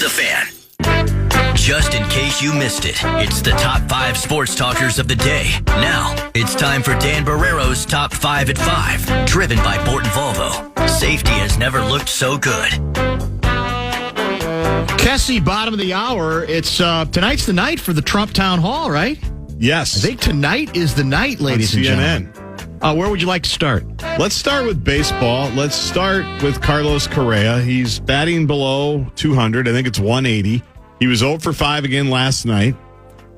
The Fan. Just in case you missed it, it's the top 5 sports talkers of the day. Now, it's time for Dan Barrero's Top 5 at 5, driven by Borton Volvo. Safety has never looked so good. Kessie, bottom of the hour. It's tonight's the night for the Trump Town Hall, right? Yes. I think tonight is the night, ladies and gentlemen. Where would you like to start? Let's start with baseball. Let's start with Carlos Correa. He's batting below 200. I think it's 180. He was 0 for 5 again last night.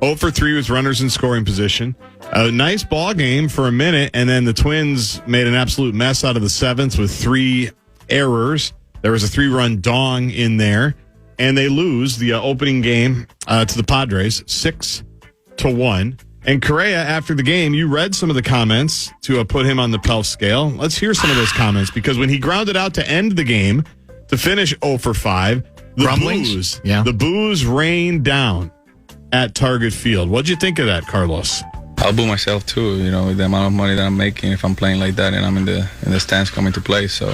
0 for 3 with runners in scoring position. A nice ball game for a minute, and then the Twins made an absolute mess out of the 7th with 3 errors. There was a 3-run dong in there, and they lose the opening game to the Padres 6-1. And Correa, after the game, you read some of the comments to put him on the Pelf scale. Let's hear some of those comments, because when he grounded out to end the game, to finish 0 for 5, the boos rained down at Target Field. What'd you think of that, Carlos? I'll boo myself too, with the amount of money that I'm making if I'm playing like that and I'm in the stands coming to play. So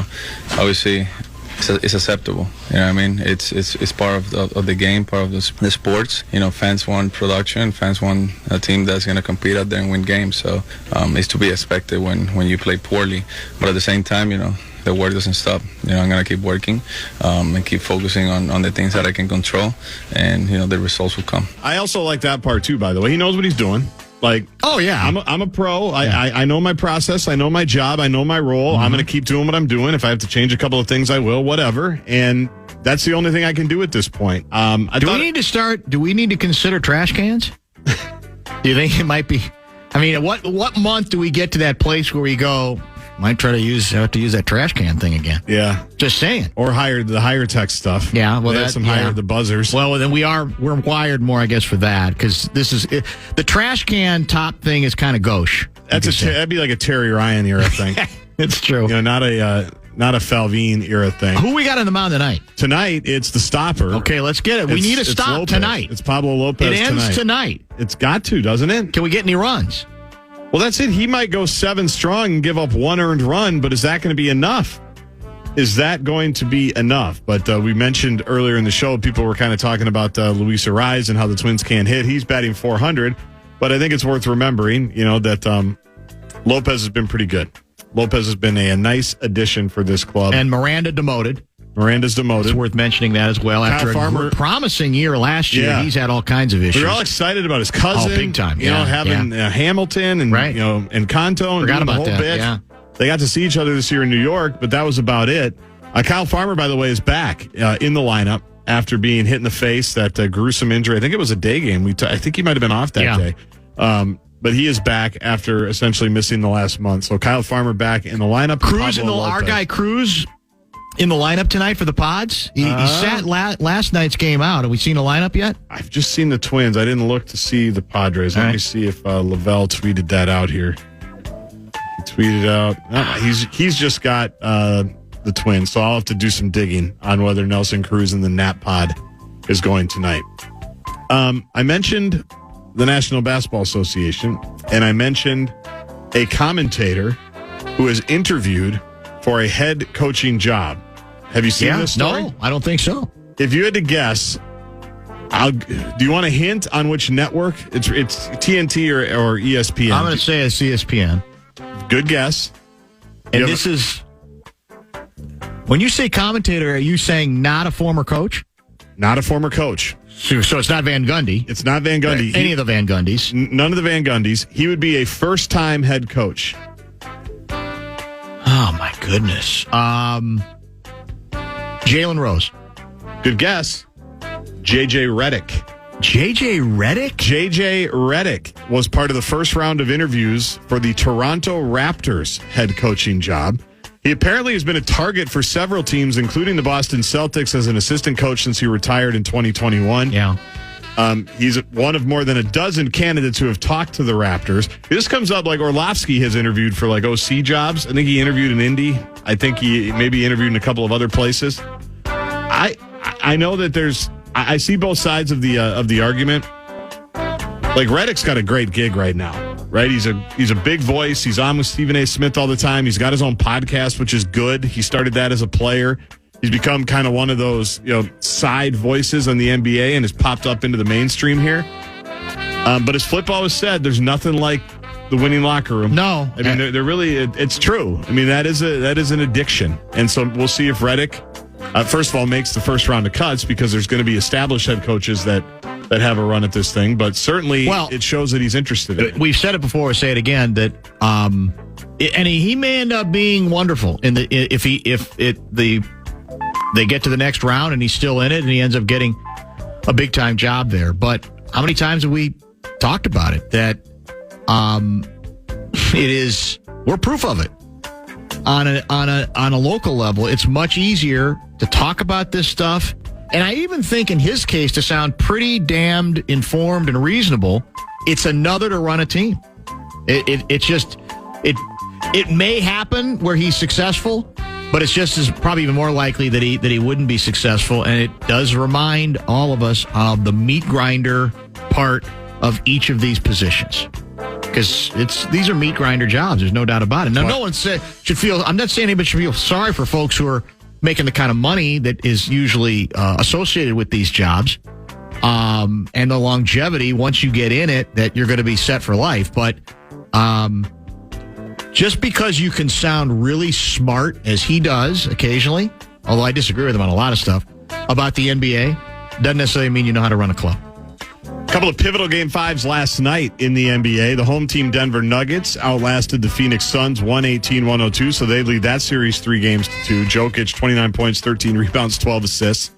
obviously it's acceptable. You know what I mean? It's part of the game, part of the sports. Fans want production. Fans want a team that's going to compete out there and win games. So it's to be expected when you play poorly. But at the same time, the work doesn't stop. I'm going to keep working and keep focusing on the things that I can control, and the results will come. I also like that part too, by the way. He knows what he's doing. Oh yeah, I'm a pro. I know my process. I know my job. I know my role. I'm going to keep doing what I'm doing. If I have to change a couple of things, I will. Whatever. And that's the only thing I can do at this point. Do we need to consider trash cans? Do you think it might be? I mean, what month do we get to that place where we go? Might have to use that trash can thing again. Yeah, just saying. Or hire tech stuff. Yeah, well, the buzzers. Well, then we're wired more, I guess, for that, because the trash can top thing is kind of gauche. That'd be like a Terry Ryan era thing. It's true. Not a Falvine era thing. Who we got on the mound tonight? Tonight it's the stopper. Okay, let's get it. We need a stop Lopez. tonight. It's Pablo Lopez. It ends tonight. It's got to, doesn't it? Can we get any runs? Well, that's it. He might go 7 strong and give up 1 earned run, but is that going to be enough? But we mentioned earlier in the show, people were kind of talking about Luis Ariz and how the Twins can't hit. He's batting 400, but I think it's worth remembering, that Lopez has been pretty good. Lopez has been a nice addition for this club. And Miranda's demoted. It's worth mentioning that as well. Kyle After Farmer, a promising year last year, he's had all kinds of issues. We were all excited about his cousin. Oh, big time. Having Hamilton and and Kanto and the whole bit. Yeah. They got to see each other this year in New York, but that was about it. Kyle Farmer, by the way, is back in the lineup after being hit in the face, that gruesome injury. I think it was a day game. I think he might have been off that day. But he is back after essentially missing the last month. So Kyle Farmer back in the lineup. Our guy Cruz in the lineup tonight for the Pods. He sat last night's game out. Have we seen the lineup yet? I've just seen the Twins. I didn't look to see the Padres. Let me see if Lavelle tweeted that out here. He tweeted out. He's just got the Twins, so I'll have to do some digging on whether Nelson Cruz in the Nat Pod is going tonight. I mentioned the National Basketball Association, and I mentioned a commentator who is interviewed for a head coaching job. Have you seen this story? No, I don't think so. If you had to guess, do you want a hint on which network? It's TNT or ESPN. I'm going to say it's ESPN. Good guess. And this is... When you say commentator, are you saying not a former coach? Not a former coach. So it's not Van Gundy. It's not Van Gundy. Any of the Van Gundys. None of the Van Gundys. He would be a first-time head coach. Oh, my goodness. Jalen Rose. Good guess. J.J. Redick. J.J. Redick? J.J. Redick was part of the first round of interviews for the Toronto Raptors head coaching job. He apparently has been a target for several teams, including the Boston Celtics, as an assistant coach since he retired in 2021. Yeah. He's one of more than a dozen candidates who have talked to the Raptors. This comes up like Orlovsky has interviewed for OC jobs. I think he interviewed in Indy. I think he maybe interviewed in a couple of other places. I know that I see both sides of the argument. Redick's got a great gig right now, right? He's a big voice. He's on with Stephen A. Smith all the time. He's got his own podcast, which is good. He started that as a player. He's become kind of one of those, side voices on the NBA and has popped up into the mainstream here. But as Flip always said, there's nothing like the winning locker room. No. I mean, they're really, it's true. I mean, that is an addiction. And so we'll see if Redick, first of all, makes the first round of cuts, because there's going to be established head coaches that have a run at this thing. But certainly it shows that he's interested in it. We've said it before, we'll say it again, that and he may end up being wonderful if they get to the next round and he's still in it and he ends up getting a big time job there. But how many times have we talked about it that we're proof of it on a local level. It's much easier to talk about this stuff, and I even think in his case, to sound pretty damned informed and reasonable, it's another to run a team. It may happen where he's successful, but it's just as probably even more likely that he wouldn't be successful. And it does remind all of us of the meat grinder part of each of these positions, because these are meat grinder jobs. There's no doubt about it. Now, no one should feel. I'm not saying anybody should feel sorry for folks who are making the kind of money that is usually associated with these jobs, and the longevity once you get in it, that you're going to be set for life. But just because you can sound really smart, as he does occasionally, although I disagree with him on a lot of stuff about the NBA, doesn't necessarily mean you know how to run a club. A couple of pivotal Game 5s last night in the NBA. The home team Denver Nuggets outlasted the Phoenix Suns 118-102, so they lead that series 3-2. Jokic, 29 points, 13 rebounds, 12 assists.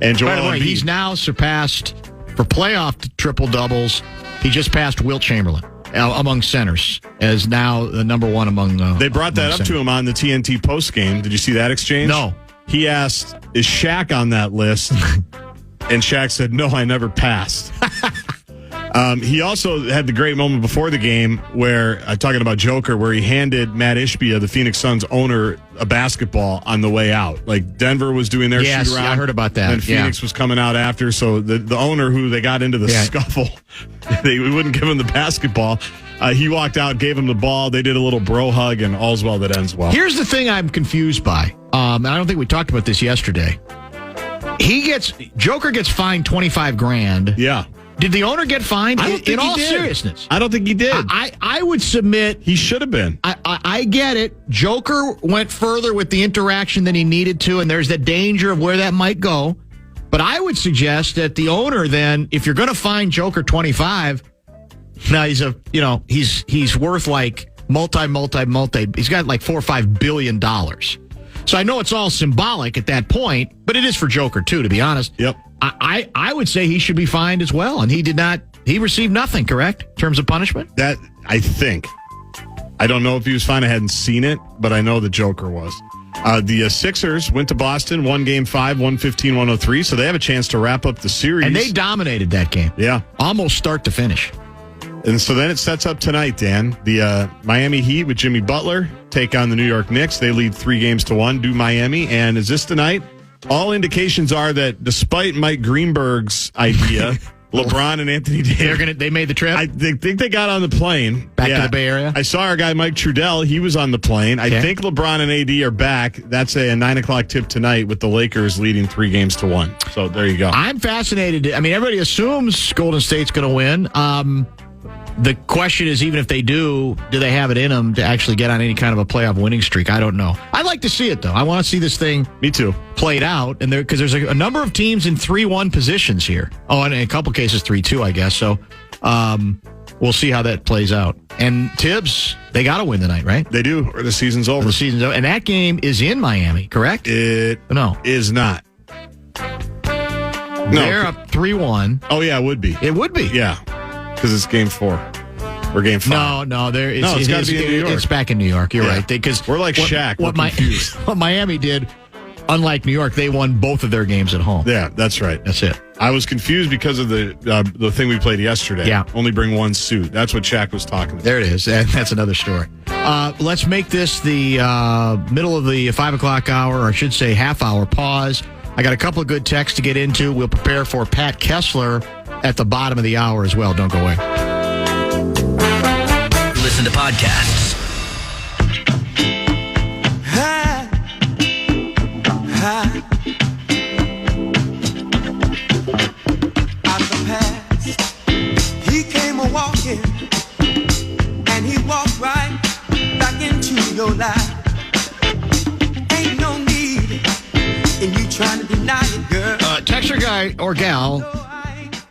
And Joel By the way, Embiid, he's now surpassed, for playoff triple-doubles, he just passed Wilt Chamberlain among centers, as now the number one among they brought that up centers. to him on the TNT postgame. Did you see that exchange? No. He asked, is Shaq on that list? And Shaq said, no, I never passed. He also had the great moment before the game where, talking about Joker, where he handed Matt Ishbia, the Phoenix Suns owner, a basketball on the way out. Like Denver was doing their shoot around. I heard about that. And Phoenix was coming out after. So the owner, who they got into the scuffle, they wouldn't give him the basketball. He walked out, gave him the ball. They did a little bro hug, and all's well that ends well. Here's the thing I'm confused by. And I don't think we talked about this yesterday. Joker gets fined $25,000. Yeah. Did the owner get fined? I don't think in all he did. seriousness, I don't think he did. I would submit He should have been. I get it. Joker went further with the interaction than he needed to, and there's the danger of where that might go. But I would suggest that the owner then, if you're going to fine Joker 25, now he's worth like multi. He's got like $4 or $5 billion. So I know it's all symbolic at that point, but it is for Joker too, to be honest. Yep. I would say he should be fined as well, and he received nothing, correct, in terms of punishment? That, I think. I don't know if he was fined. I hadn't seen it, but I know the Joker was. The Sixers went to Boston, won Game 5, 115-103, so they have a chance to wrap up the series. And they dominated that game. Yeah. Almost start to finish. And so then it sets up tonight, Dan. The Miami Heat with Jimmy Butler take on the New York Knicks. They lead 3-1 to Miami. And is this tonight? All indications are that despite Mike Greenberg's idea, LeBron and Anthony Davis, They made the trip? I think they got on the plane. Back to the Bay Area? I saw our guy Mike Trudell. He was on the plane. I think LeBron and AD are back. That's a 9 o'clock tip tonight with the Lakers leading 3-1. So there you go. I'm fascinated. I mean, everybody assumes Golden State's going to win. The question is, even if they do they have it in them to actually get on any kind of a playoff winning streak? I don't know. I'd like to see it, though. I want to see this thing Me too. played out, and because there's a number of teams in 3-1 positions here. Oh, and in a couple cases 3-2, I guess. So we'll see how that plays out. And Tibbs, they got to win tonight, right? They do, or the season's over. The season's over, and that game is in Miami, correct? It is not. They're up 3-1. Oh yeah, it would be. It would be. Yeah, because it's Game 4 or Game 5. No. It's got to be in New York. It's back in New York. You're right. Because we're like Shaq. What Miami did, unlike New York, they won both of their games at home. Yeah, that's right. That's it. I was confused because of the thing we played yesterday. Yeah. Only bring one suit. That's what Shaq was talking about. There it is. And that's another story. Let's make this the middle of the 5 o'clock hour, or I should say half-hour pause. I got a couple of good texts to get into. We'll prepare for Pat Kessler at the bottom of the hour as well. Don't go away. Listen to podcasts. Hi. guy or gal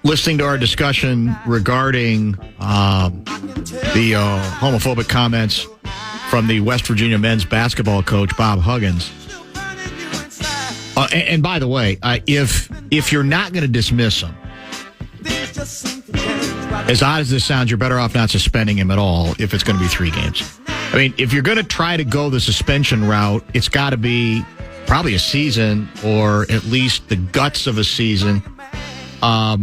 listening to our discussion regarding the homophobic comments from the West Virginia men's basketball coach, Bob Huggins. And by the way, if you're not going to dismiss him, as odd as this sounds, you're better off not suspending him at all if it's going to be 3 games. I mean, if you're going to try to go the suspension route, it's got to be probably a season or at least the guts of a season. I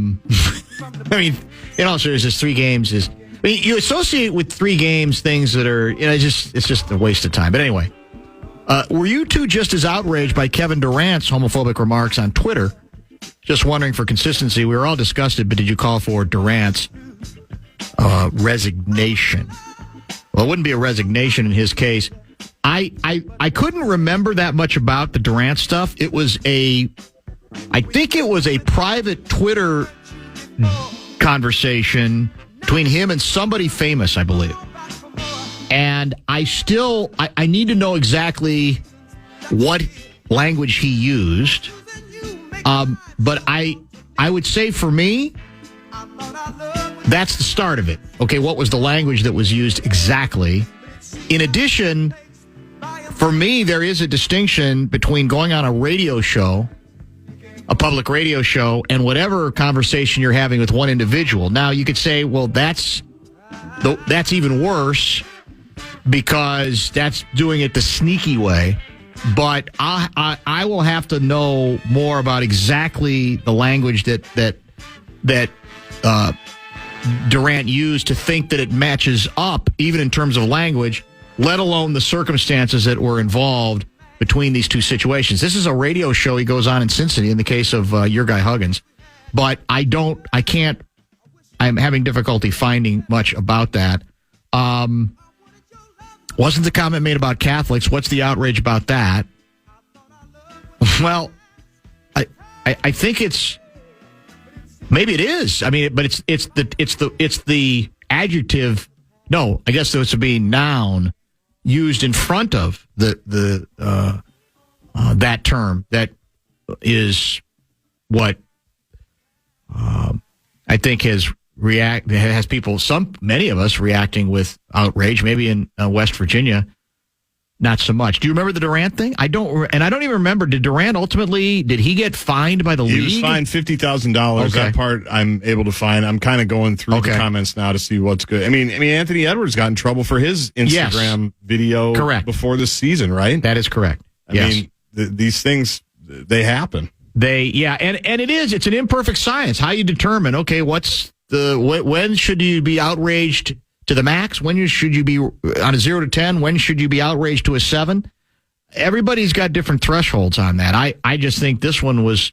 mean, in all seriousness, 3 games is... I mean, you associate with 3 games things that are, it's just a waste of time. But anyway, were you two just as outraged by Kevin Durant's homophobic remarks on Twitter? Just wondering for consistency. We were all disgusted, but did you call for Durant's resignation? Well, it wouldn't be a resignation in his case. I couldn't remember that much about the Durant stuff. I think it was a private Twitter conversation between him and somebody famous, I believe. And I need to know exactly what language he used. But I would say for me, that's the start of it. Okay, what was the language that was used exactly? In addition, for me, there is a distinction between going on a radio show, a public radio show, and whatever conversation you're having with one individual. Now, you could say, well, that's even worse because that's doing it the sneaky way. But I will have to know more about exactly the language that Durant used to think that it matches up, even in terms of language, let alone the circumstances that were involved between these two situations. This is a radio show he goes on in Cincinnati in the case of your guy Huggins. But I'm having difficulty finding much about that. Wasn't the comment made about Catholics? What's the outrage about that? Well, I think maybe it is. I mean, but it's the adjective. No, I guess this would be noun used in front of the that term. That is what I think has people, many of us reacting with outrage. Maybe in West Virginia, not so much. Do you remember the Durant thing? I don't even remember. Did Durant ultimately get fined by the league? He was fined $50,000. Okay. That part I'm able to find. I'm kind of going through the comments now to see what's good. I mean, Anthony Edwards got in trouble for his Instagram video before the season, right? That is correct. I mean, these things, they happen. And it's an imperfect science. How you determine, okay, when should you be outraged to the max? When should you be on a 0 to 10? When should you be outraged to a 7? Everybody's got different thresholds on that. I just think this one was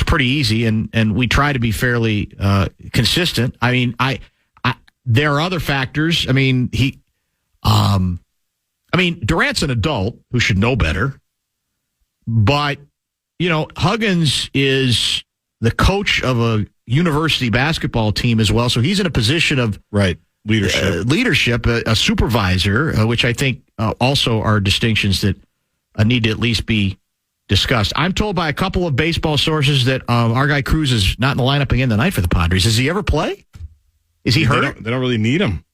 pretty easy, and we try to be fairly consistent. I mean, there are other factors. I mean, Durant's an adult who should know better, but Huggins is the coach of a university basketball team as well, so he's in a position of leadership, a supervisor, which I think also are distinctions that need to at least be discussed. I'm told by a couple of baseball sources that our guy Cruz is not in the lineup again tonight for the Padres. Does he ever play? Is he hurt? They don't really need him.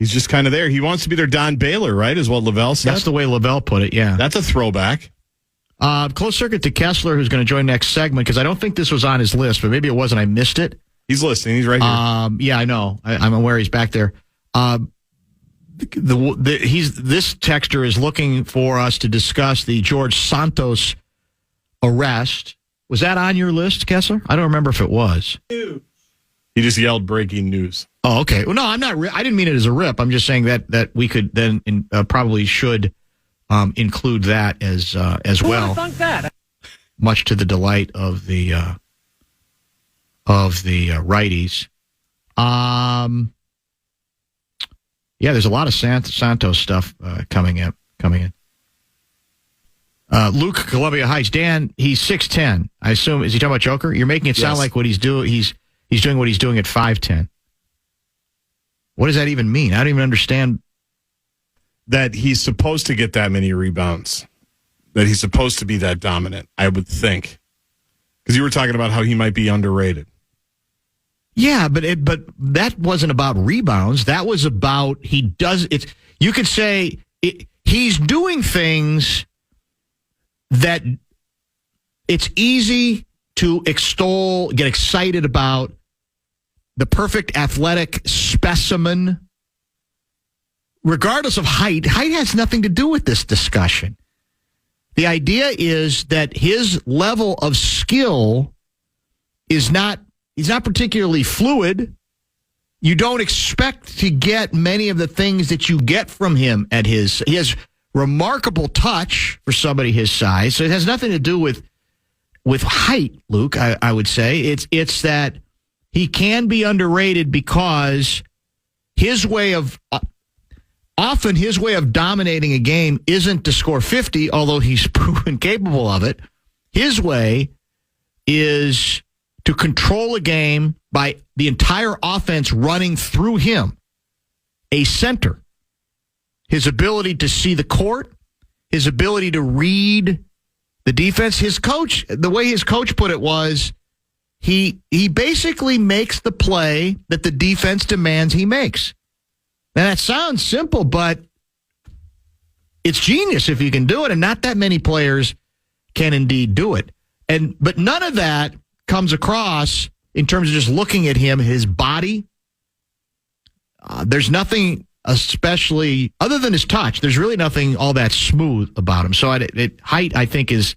He's just kind of there. He wants to be their Don Baylor, right, is what Lavelle said? That's the way Lavelle put it, yeah. That's a throwback. Close circuit to Kessler, who's going to join next segment, because I don't think this was on his list, but maybe it was and I missed it. He's listening. He's right here. Yeah, I know. I'm aware he's back there. This texter is looking for us to discuss the George Santos arrest. Was that on your list, Kessler? I don't remember if it was. He just yelled breaking news. Oh, okay. Well, no, I'm not. I didn't mean it as a rip. I'm just saying that we could then probably should include that as well. That? Much to the delight of the righties. Yeah, there's a lot of Santos stuff coming in. Luke, Columbia Heights. Dan, he's 6'10". I assume, is he talking about Joker? You're making it sound like what he's doing. He's doing what he's doing at 5'10". What does that even mean? I don't even understand. That he's supposed to get that many rebounds. that he's supposed to be that dominant, I would think. Because you were talking about how he might be underrated. Yeah, but that wasn't about rebounds. That was about you could say he's doing things that it's easy to extol, get excited about. The perfect athletic specimen, regardless of height has nothing to do with this discussion. The idea is that his level of skill he's not particularly fluid. You don't expect to get many of the things that you get from him he has remarkable touch for somebody his size. So it has nothing to do with height, Luke, I would say. It's that he can be underrated because often his way of dominating a game isn't to score 50, although he's proven capable of it. His way is to control a game by the entire offense running through him, a center. His ability to see the court, his ability to read the defense. His coach, the way his coach put it was, he basically makes the play that the defense demands he makes. Now, that sounds simple, but it's genius if you can do it, and not that many players can indeed do it. But none of that comes across in terms of just looking at him, his body. There's nothing especially, other than his touch, there's really nothing all that smooth about him. So height, I think, is...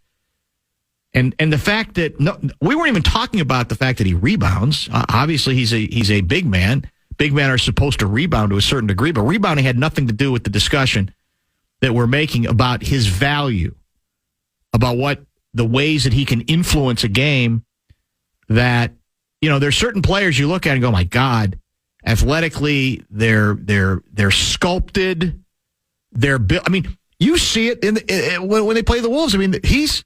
And the fact that we weren't even talking about the fact that he rebounds. Obviously, he's a big man. Big men are supposed to rebound to a certain degree, but rebounding had nothing to do with the discussion that we're making about his value, about what the ways that he can influence a game. That, there's certain players you look at and go, my God, athletically they're sculpted. They're built. I mean, you see it when they play the Wolves. I mean,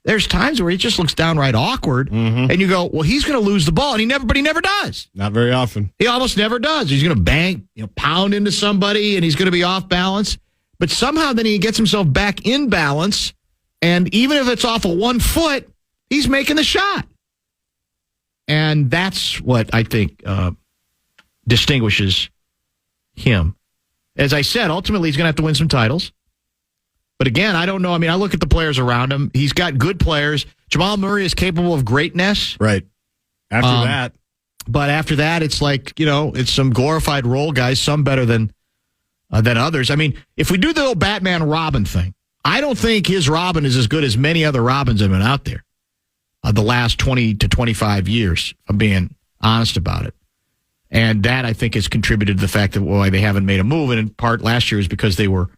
there's times where he just looks downright awkward, and you go, well, he's going to lose the ball, and he never does. Not very often. He almost never does. He's going to bang, pound into somebody, and he's going to be off balance. But somehow then he gets himself back in balance, and even if it's off of 1 foot, he's making the shot. And that's what I think distinguishes him. As I said, ultimately he's going to have to win some titles. But again, I don't know. I mean, I look at the players around him. He's got good players. Jamal Murray is capable of greatness. Right. After that. But after that, it's like, it's some glorified role guys, some better than others. I mean, if we do the old Batman Robin thing, I don't think his Robin is as good as many other Robins have been out there the last 20 to 25 years, if I'm being honest about it. And that, I think, has contributed to the fact that, they haven't made a move. And in part, last year is because they were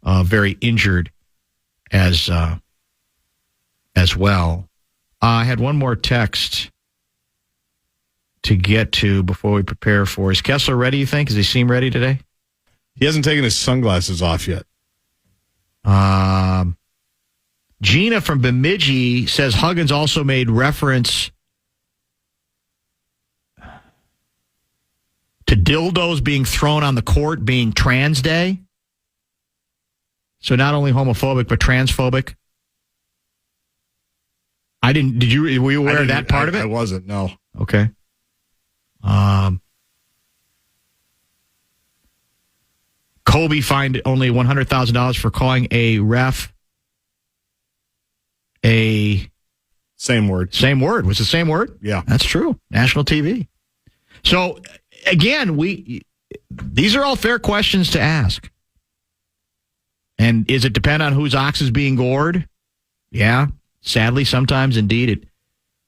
very injured as well. I had one more text to get to before we prepare for. Is Kessler ready, you think? Does he seem ready today? He hasn't taken his sunglasses off yet. Gina from Bemidji says Huggins also made reference to dildos being thrown on the court being Trans Day. So not only homophobic, but transphobic. Were you aware of that part of it? I wasn't, no. Okay. Kobe fined only $100,000 for calling a ref Same word. Same word. Was the same word? Yeah. That's true. National TV. So, again, these are all fair questions to ask. And does it depend on whose ox is being gored? Yeah. Sadly, sometimes, indeed,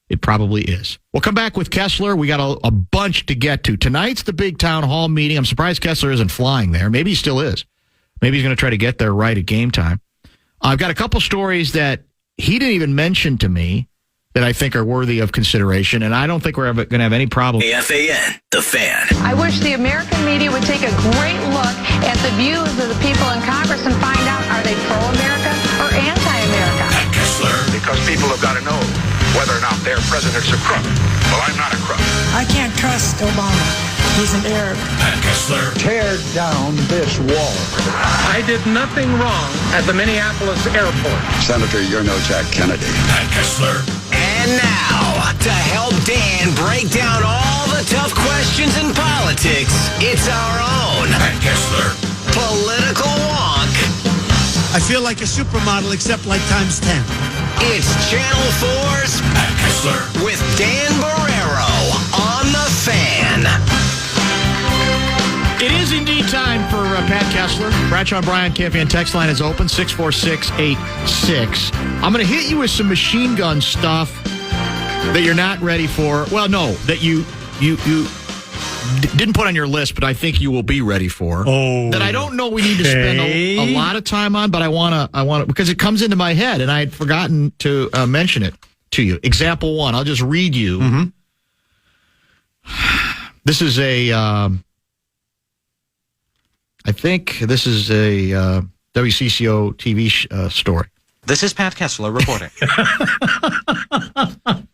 it probably is. We'll come back with Kessler. We got a bunch to get to. Tonight's the big town hall meeting. I'm surprised Kessler isn't flying there. Maybe he still is. Maybe he's going to try to get there right at game time. I've got a couple stories that he didn't even mention to me that I think are worthy of consideration, and I don't think we're going to have any problem. KFAN, the fan. I wish the American media would take a great look at the views of the people in Congress and find out, are they pro-America or anti-America? Kessler. Because people have got to know whether or not out there president's a crook. Well, I'm not a crook. I can't trust Obama. He's an Arab. Pat Kessler. Tear down this wall. I did nothing wrong at the Minneapolis airport. Senator, you're no Jack Kennedy. Pat Kessler. And now, to help Dan break down all the tough questions in politics, it's our own Pat Kessler. Political Wonk. I feel like a supermodel, except like times 10. It's Channel 4's Pat Kessler. with Dan Barrero on the Fan. It is indeed time for Pat Kessler. Bradshaw and Bryan KFAN text line is open, 64686. I'm going to hit you with some machine gun stuff that you're not ready for. Well, no, that you didn't put on your list, but I think you will be ready for. Oh, that I don't know we need to spend a lot of time on, but I want to because it comes into my head, and I had forgotten to mention it to you. Example one, I'll just read you. Mm-hmm. This is I think this is a WCCO TV story. This is Pat Kessler reporting.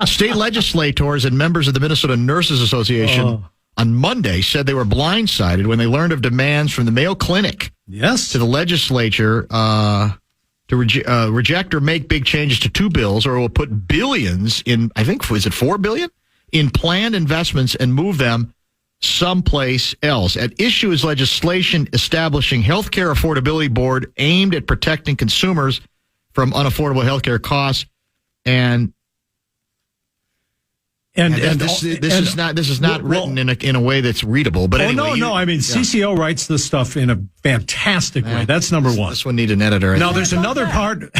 State legislators and members of the Minnesota Nurses Association on Monday said they were blindsided when they learned of demands from the Mayo Clinic to the legislature to reject or make big changes to two bills, or will put billions in, I think, is it $4 billion, in planned investments and move them someplace else. At issue is legislation establishing healthcare affordability board aimed at protecting consumers from unaffordable healthcare costs. And this is not written in a way that's readable. But anyway, I mean, CCO writes this stuff in a fantastic way. That's number one. This one needs an editor. Now, there's another part.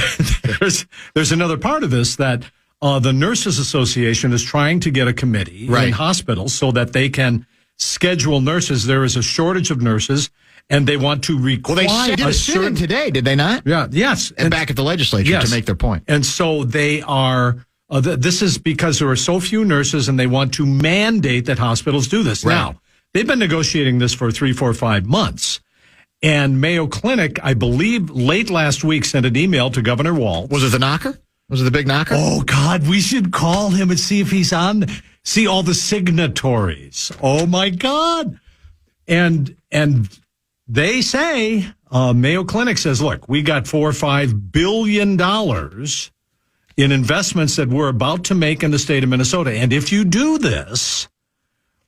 there's another part of this that the Nurses Association is trying to get a committee in hospitals so that they can schedule nurses. There is a shortage of nurses, and they want to require. Well, they did a sit-in today, did they not? Yeah. Yes. And back at the legislature to make their point. And so they are. This is because there are so few nurses, and they want to mandate that hospitals do this. Right. Now, they've been negotiating this for 3, 4, 5 months. And Mayo Clinic, I believe, late last week sent an email to Governor Walz. Was it the knocker? Was it the big knocker? Oh, God, we should call him and see if he's on. See all the signatories. Oh, my God. And they say, Mayo Clinic says, look, we got $4 or $5 billion in investments that we're about to make in the state of Minnesota. And if you do this,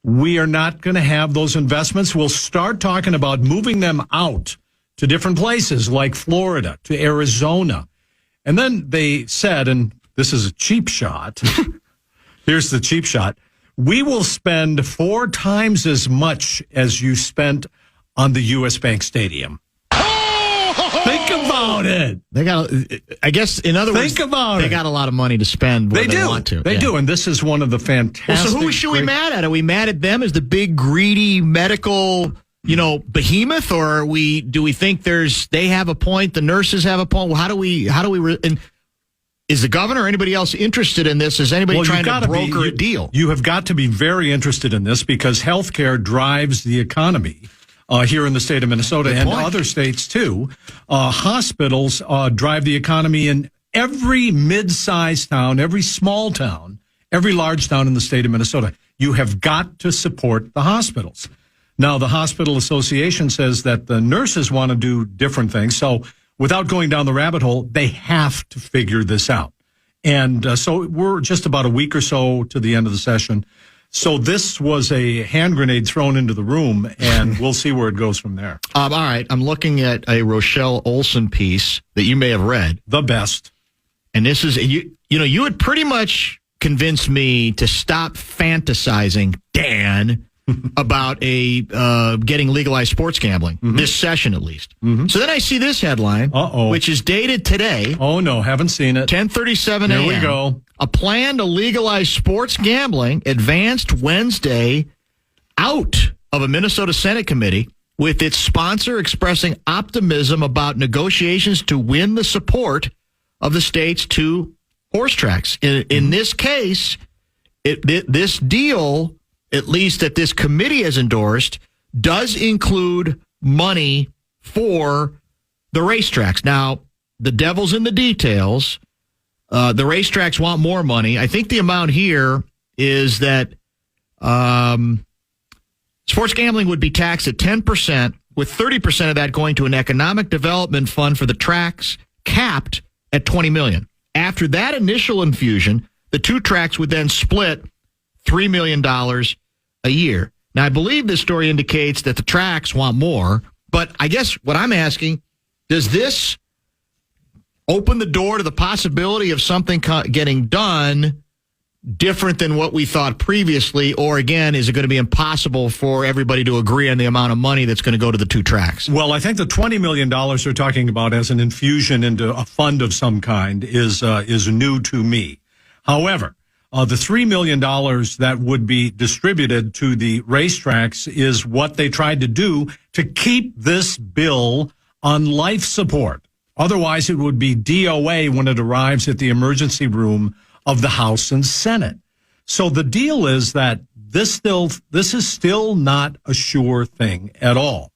we are not going to have those investments. We'll start talking about moving them out to different places like Florida, to Arizona. And then they said, and this is a cheap shot. Here's the cheap shot. We will spend 4 times as much as you spent on the U.S. Bank Stadium. Think about it. They got, I guess, in other words, they got a lot of money to spend where they want to. They do, and this is one of the fantastic. So who should we mad at? Are we mad at them as the big, greedy medical, behemoth, or do we think they have a point, the nurses have a point? Well, how do we and is the governor or anybody else interested in this? Is anybody trying to broker a deal? You have got to be very interested in this because healthcare drives the economy here in the state of Minnesota and other states too. Hospitals drive the economy in every mid-sized town, every small town, every large town in the state of Minnesota. You have got to support the hospitals. Now, the Hospital Association says that the nurses want to do different things. So without going down the rabbit hole, they have to figure this out. And so we're just about a week or so to the end of the session. So this was a hand grenade thrown into the room, and we'll see where it goes from there. All right. I'm looking at a Rochelle Olson piece that you may have read. The best. And this is, you had pretty much convinced me to stop fantasizing, Dan, about getting legalized sports gambling, this session at least. So then I see this headline, which is dated today. Oh, no, haven't seen it. 10:37 a.m. Here we go. A plan to legalize sports gambling advanced Wednesday out of a Minnesota Senate committee, with its sponsor expressing optimism about negotiations to win the support of the state's 2 horse tracks. In this case, this deal, at least that this committee has endorsed, does include money for the racetracks. Now, the devil's in the details. the racetracks want more money. I think the amount here is that sports gambling would be taxed at 10%, with 30% of that going to an economic development fund for the tracks, capped at $20 million. After that initial infusion, the two tracks would then split $3 million a year. Now, I believe this story indicates that the tracks want more, but I guess what I'm asking, does this open the door to the possibility of something getting done different than what we thought previously, or again, is it going to be impossible for everybody to agree on the amount of money that's going to go to the two tracks? Well, I think the $20 million they're talking about as an infusion into a fund of some kind is new to me. However, the $3 million that would be distributed to the racetracks is what they tried to do to keep this bill on life support. Otherwise, it would be DOA when it arrives at the emergency room of the House and Senate. So the deal is that this is still not a sure thing at all.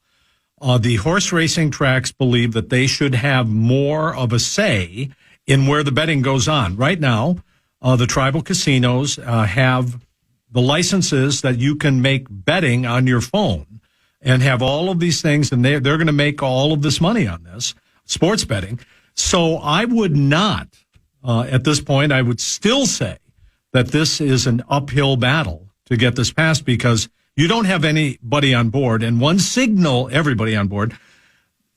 The horse racing tracks believe that they should have more of a say in where the betting goes on. Right now, the tribal casinos have the licenses that you can make betting on your phone and have all of these things, and they're going to make all of this money on this, sports betting. So I would not, at this point, I would still say that this is an uphill battle to get this passed because you don't have anybody on board, and everybody on board,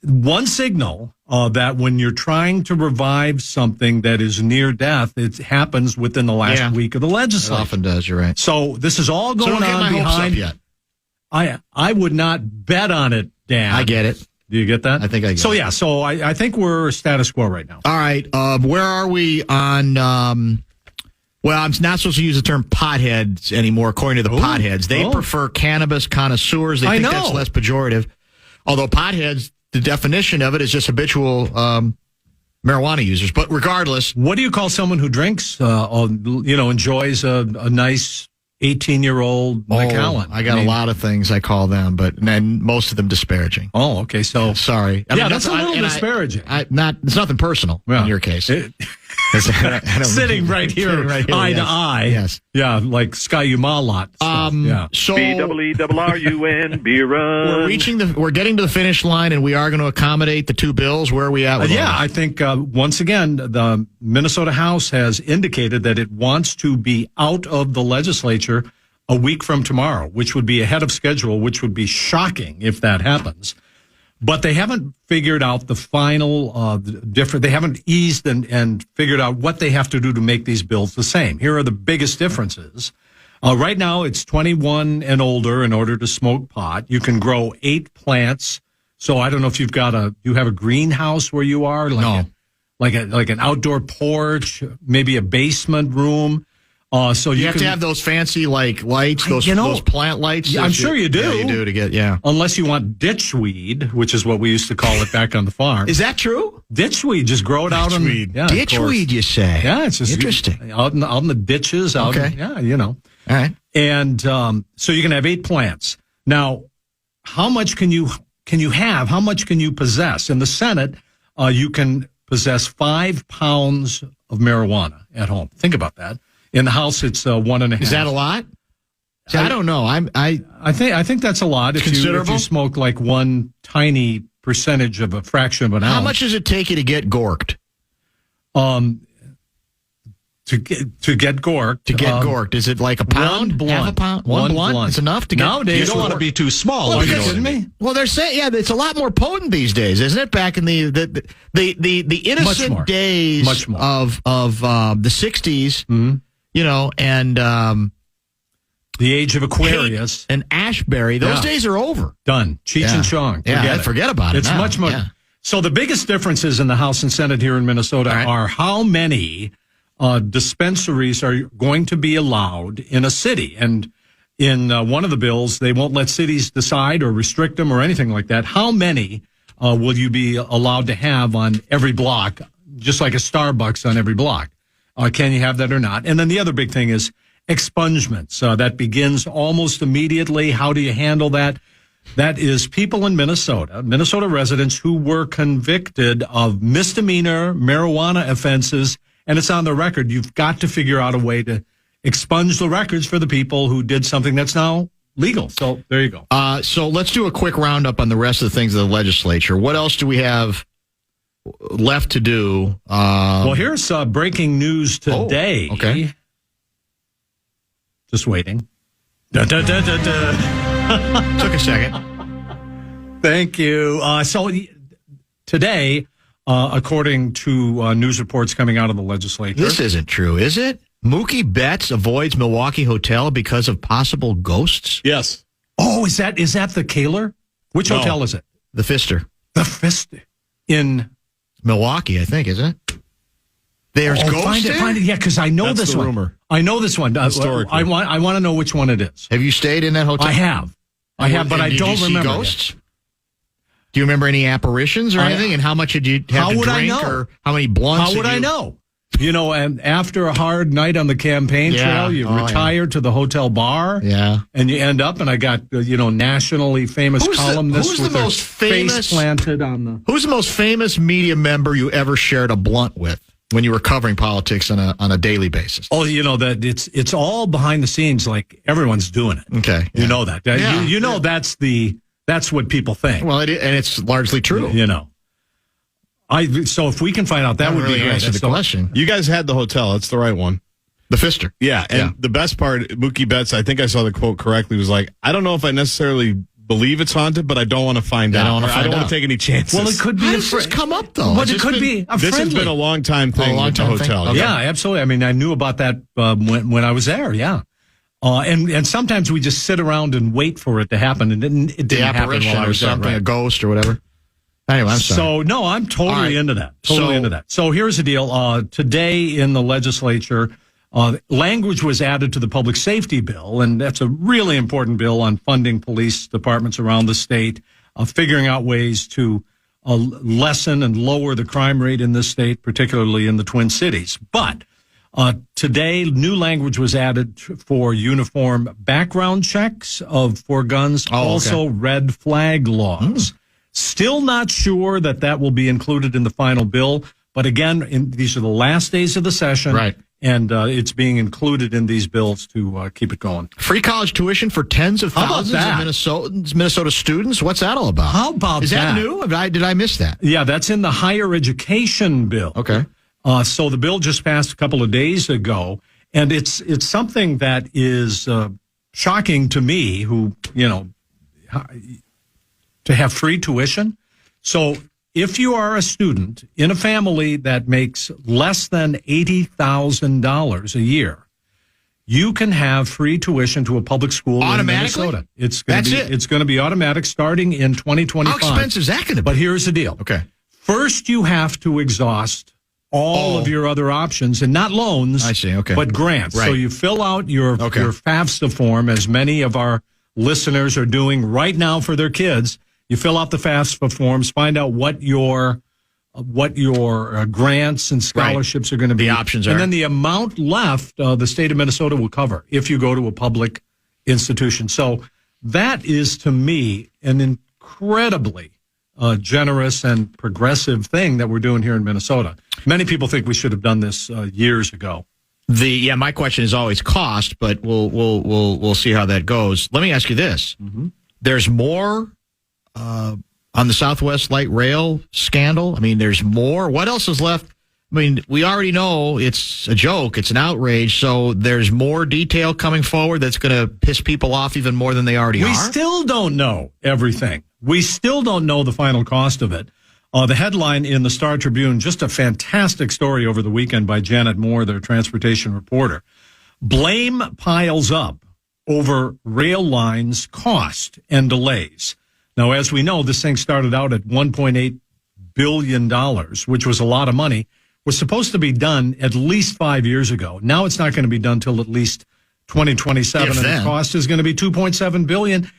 one signal that when you're trying to revive something that is near death, it happens within the last week of the legislature. It often does, you're right. So this is all going on behind. Yet. I would not bet on it, Dan. I get it. Do you get that? I think I get it. So, yeah, I think we're status quo right now. All right. Where are we on, well, I'm not supposed to use the term potheads anymore, according to the potheads. They prefer cannabis connoisseurs. They think that's less pejorative. Although potheads, the definition of it is just habitual marijuana users. But regardless. What do you call someone who drinks, enjoys a nice 18-year-old Macallan? I got a lot of things I call them, but then most of them disparaging. Oh, okay. So sorry. I mean, that's a little disparaging. It's nothing personal in your case. Sitting right here, eye to eye. Yes. Yeah, like Sky Umalot. So BWRUN, beer run. We're getting to the finish line, and we are going to accommodate the two bills. Where are we at with I think once again, the Minnesota House has indicated that it wants to be out of the legislature a week from tomorrow, which would be ahead of schedule, which would be shocking if that happens. But they haven't figured out the final different. They haven't eased and figured out what they have to do to make these bills the same. Here are the biggest differences. Right now, it's 21 and older in order to smoke pot. You can grow 8 plants. So I don't know if you have a greenhouse where you are, like an outdoor porch, maybe a basement room. So you have to have those fancy lights, those plant lights. I'm sure you do. Yeah, you do to get Unless you want ditchweed, which is what we used to call it back on the farm. Is that true? Ditchweed, just grow it out on ditchweed. You say? Yeah, it's just interesting. Out in the ditches. Okay. All right. And so you can have 8 plants. Now, how much can you have? How much can you possess? In the Senate, you can possess 5 pounds of marijuana at home. Think about that. In the House, it's 1.5. Is that a lot? I don't know. I think that's a lot. If you smoke like one tiny percentage of a fraction of an ounce. How much does it take you to get gorked? To get gorked. Gorked. Is it like a pound? One blunt. Half a pound? One blunt? It's enough to get. Nowadays, you don't want to be too small. Well, they're saying it's a lot more potent these days, isn't it? Back in the innocent days of the 60s. Mm-hmm. And the age of Aquarius and Ashbury, those days are over. Done. Cheech and Chong. Forget about it. It's much more. Yeah. So the biggest differences in the House and Senate here in Minnesota are how many dispensaries are going to be allowed in a city. And in one of the bills, they won't let cities decide or restrict them or anything like that. How many will you be allowed to have on every block, just like a Starbucks on every block? Can you have that or not? And then the other big thing is expungements. That begins almost immediately. How do you handle that? That is people in Minnesota residents who were convicted of misdemeanor marijuana offenses and it's on the record. You've got to figure out a way to expunge the records for the people who did something that's now legal. So there you go. So let's do a quick roundup on the rest of the things of the legislature. What else do we have left to do? Well, here's breaking news today. Oh, okay. Just waiting. Took a second. Thank you. So today, according to news reports coming out of the legislature. This isn't true, is it? Mookie Betts avoids Milwaukee hotel because of possible ghosts? Yes. Oh, is that the Kessler? Which hotel is it? The Pfister. The Pfister. In Milwaukee, I think, isn't it? There's ghosts there? Find it. Yeah, because I know That's this the one. rumor. I know this one. Historically. I want to know which one it is. Have you stayed in that hotel? I have, but I don't remember. Ghosts? Yet. Do you remember any apparitions or anything? And how much did you have to drink? Or how many blunts? How would I know? You know, and after a hard night on the campaign trail, you retire to the hotel bar. Yeah. And you end up, and I got, nationally famous columnists with their face planted on the... Who's the most famous media member you ever shared a blunt with when you were covering politics on a daily basis? Oh, that it's all behind the scenes, like everyone's doing it. Okay. You know that. That's what people think. Well, and it's largely true. So if we can find out, that would be great. Answer the question. You guys had the hotel. That's the right one. The Pfister. Yeah, and the best part, Mookie Betts, I think I saw the quote correctly, was like, I don't know if I necessarily believe it's haunted, but I don't want to find out. I don't want to take any chances. Well, it could be. How does this come up, though? But it could be a This has been a long time thing with the hotel. Okay. Yeah, absolutely. I mean, I knew about that when I was there, yeah. And sometimes we just sit around and wait for it to happen, and it didn't happen while I was or something, there, right? a ghost or whatever. Anyway, I'm sorry. So, no, I'm totally into that. Into that. So here's the deal. Today in the legislature, language was added to the public safety bill, and that's a really important bill on funding police departments around the state, figuring out ways to lessen and lower the crime rate in this state, particularly in the Twin Cities. But today, new language was added for uniform background checks for guns, also red flag laws. Still not sure that will be included in the final bill. But again, these are the last days of the session. Right. And it's being included in these bills to keep it going. Free college tuition for tens of thousands of Minnesota students? What's that all about? How about that? Is that new? Did I miss that? Yeah, that's in the higher education bill. Okay. So the bill just passed a couple of days ago. And it's something that is shocking to me, who, to have free tuition. So if you are a student in a family that makes less than $80,000 a year, you can have free tuition to a public school in Minnesota. It's going to be automatic starting in 2025. How expensive is that going to be? But here's the deal. Okay. First, you have to exhaust all of your other options, and not loans. I see. Okay. But grants. Right. So you fill out your FAFSA form, as many of our listeners are doing right now for their kids. You fill out the FAFSA forms, find out what your grants and scholarships are going to be. The options are. And then the amount left, the state of Minnesota will cover if you go to a public institution. So that is, to me, an incredibly generous and progressive thing that we're doing here in Minnesota. Many people think we should have done this years ago. My question is always cost, but we'll see how that goes. Let me ask you this: There's more on the Southwest Light Rail scandal. I mean, there's more. What else is left? I mean, we already know it's a joke. It's an outrage. So there's more detail coming forward that's going to piss people off even more than they already are. We still don't know everything. We still don't know the final cost of it. The headline in the Star Tribune, just a fantastic story over the weekend by Janet Moore, their transportation reporter. Blame piles up over rail lines' cost and delays. Now, as we know, this thing started out at $1.8 billion, which was a lot of money. Was supposed to be done at least 5 years ago. Now it's not going to be done till at least 2027, and the cost is going to be $2.7 billion.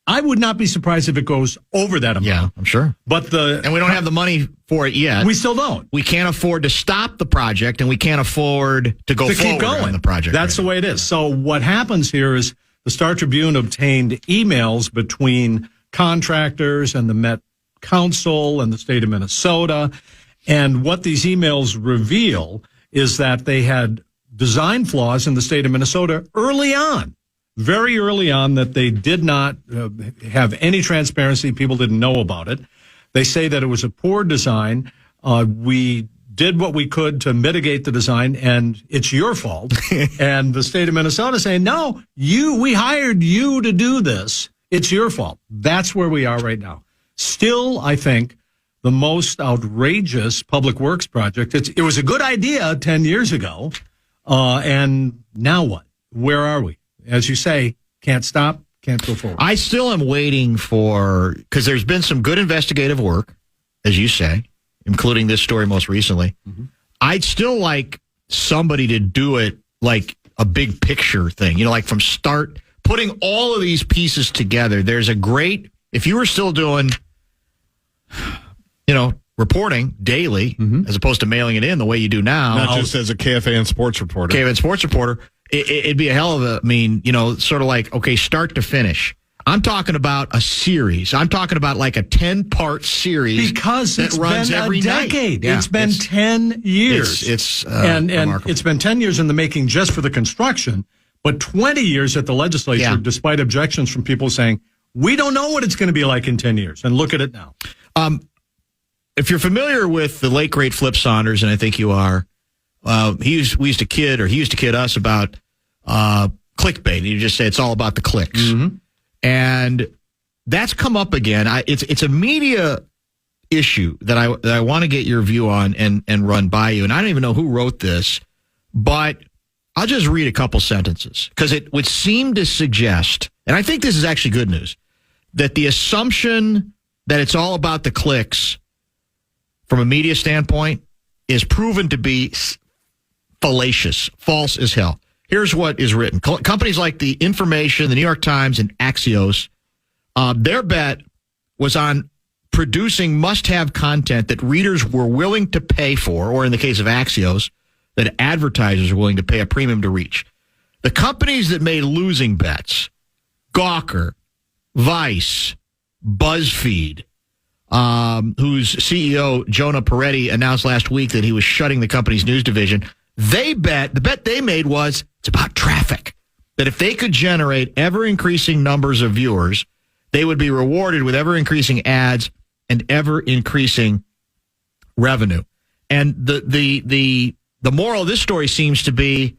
I would not be surprised if it goes over that amount. Yeah, I'm sure. And we don't have the money for it yet. We still don't. We can't afford to stop the project, and we can't afford to go forward on the project. That's the way it is. So what happens here is the Star Tribune obtained emails between contractors and the Met Council and the state of Minnesota. And what these emails reveal is that they had design flaws in the state of Minnesota early on, very early on, that they did not have any transparency. People didn't know about it. They say that it was a poor design. We did what we could to mitigate the design, and it's your fault. And the state of Minnesota saying, no, we hired you to do this. It's your fault. That's where we are right now. Still, I think, the most outrageous public works project. It was a good idea 10 years ago. And now what? Where are we? As you say, can't stop, can't go forward. I still am waiting because there's been some good investigative work, as you say, including this story most recently. Mm-hmm. I'd still like somebody to do it like a big picture thing, like from start, putting all of these pieces together. There's if you were still doing, reporting daily, as opposed to mailing it in the way you do now. Not just as a KFAN sports reporter. KFAN sports reporter, it'd be a hell of sort of like, okay, start to finish. I'm talking about a series. I'm talking about like a 10-part series because that runs every decade. Night. Yeah, it's been 10 years. It's and it's been 10 years in the making just for the construction, but 20 years at the legislature, despite objections from people saying, we don't know what it's going to be like in 10 years. And look at it now. If you're familiar with the late, great Flip Saunders, and I think you are, he used to kid us about clickbait. He just say it's all about the clicks. Mm-hmm. And that's come up again. It's a media issue that I want to get your view on and run by you. And I don't even know who wrote this, but I'll just read a couple sentences because it would seem to suggest, and I think this is actually good news, that the assumption that it's all about the clicks from a media standpoint is proven to be fallacious, false as hell. Here's what is written. Companies like The Information, the New York Times, and Axios, their bet was on producing must-have content that readers were willing to pay for, or in the case of Axios, that advertisers are willing to pay a premium to reach. The companies that made losing bets, Gawker, Vice, BuzzFeed, whose CEO, Jonah Peretti, announced last week that he was shutting the company's news division, the bet they made was it's about traffic. That if they could generate ever-increasing numbers of viewers, they would be rewarded with ever-increasing ads and ever-increasing revenue. And the moral of this story seems to be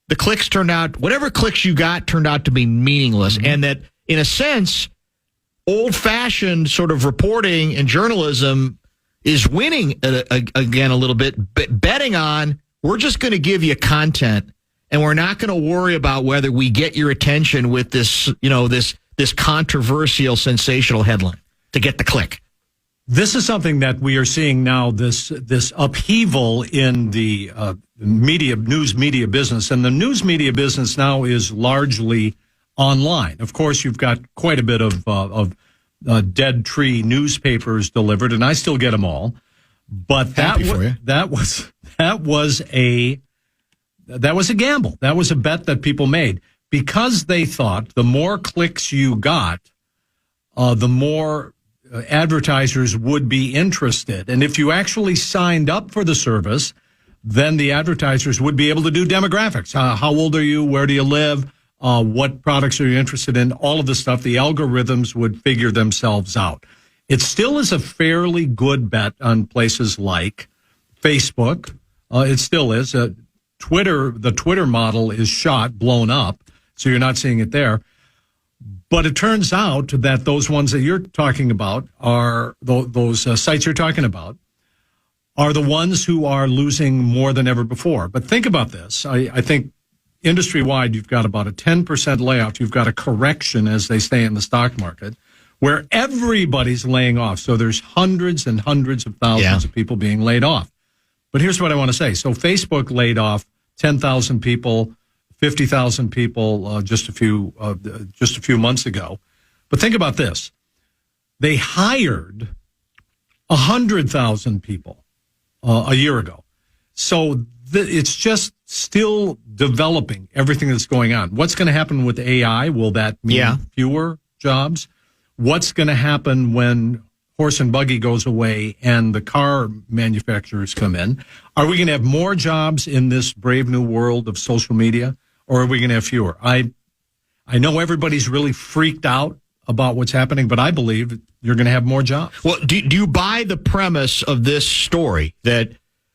the clicks whatever clicks you got turned out to be meaningless. Mm-hmm. And that, in a sense, old-fashioned sort of reporting and journalism is winning again a little bit, betting on we're just going to give you content and we're not going to worry about whether we get your attention with this, this controversial, sensational headline to get the click. This is something that we are seeing now, this upheaval in the news media business. And the news media business now is largely online. Of course, you've got quite a bit of dead tree newspapers delivered, and I still get them all. But that was a gamble. That was a bet that people made because they thought the more clicks you got, the more advertisers would be interested. And if you actually signed up for the service, then the advertisers would be able to do demographics. How old are you? Where do you live? What products are you interested in? All of the stuff. The algorithms would figure themselves out. It still is a fairly good bet on places like Facebook. It still is. Twitter, the Twitter model is blown up, so you're not seeing it there. But it turns out that those ones that you're talking about are those sites you're talking about are the ones who are losing more than ever before. But think about this. I think industry-wide, you've got about a 10% layoff. You've got a correction, as they say in the stock market, where everybody's laying off. So there's hundreds and hundreds of thousands of people being laid off. But here's what I want to say. So Facebook laid off 10,000 people, 50,000 people just a few months ago. But think about this. They hired 100,000 people a year ago. So it's just still developing everything that's going on. What's going to happen with AI? Will that mean fewer jobs? What's going to happen when horse and buggy goes away and the car manufacturers come in, are we going to have more jobs in this brave new world of social media, or are we going to have fewer? I know everybody's really freaked out about what's happening, but I believe you're going to have more jobs. Well, do you buy the premise of this story that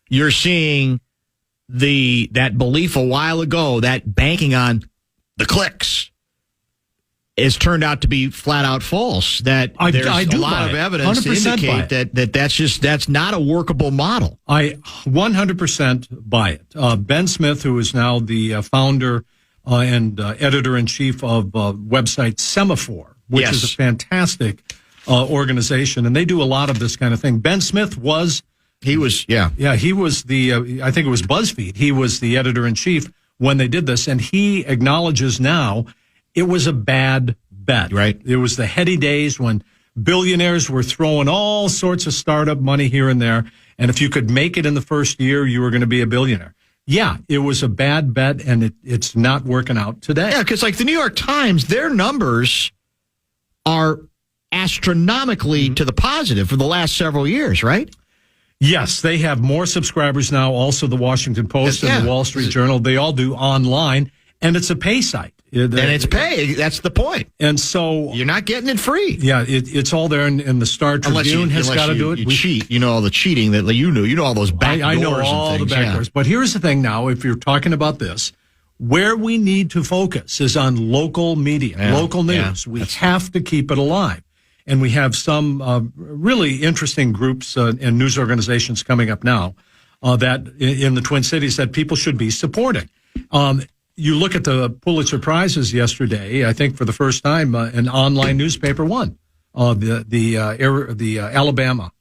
you're seeing that belief a while ago, that banking on the clicks, has turned out to be flat out false? That there's a lot of evidence to indicate that's not a workable model. I 100% buy it. Ben Smith, who is now the founder and editor-in-chief of website Semaphore, which is a fantastic organization, and they do a lot of this kind of thing. Ben Smith was... he was the, I think it was BuzzFeed. He was the editor-in-chief when they did this, and he acknowledges now it was a bad bet. Right. It was the heady days when billionaires were throwing all sorts of startup money here and there, and if you could make it in the first year, you were going to be a billionaire. Yeah, it was a bad bet, and it's not working out today. Yeah, because like the New York Times, their numbers are astronomically to the positive for the last several years, right? Yes, they have more subscribers now. Also, the Washington Post and the Wall Street Journal, they all do online, and it's a pay site. And it's pay. That's the point. And so you're not getting it free. Yeah, it's all there, and the Star Tribune has got to do it. You cheat. You know all the cheating that you knew. You know all those back doors. I know all the back doors. But here's the thing now, if you're talking about this, where we need to focus is on local media, local news. We have to keep it alive. And we have some really interesting groups and news organizations coming up now that in the Twin Cities that people should be supporting. You look at the Pulitzer Prizes yesterday. I think for the first time, an online newspaper won the Alabama.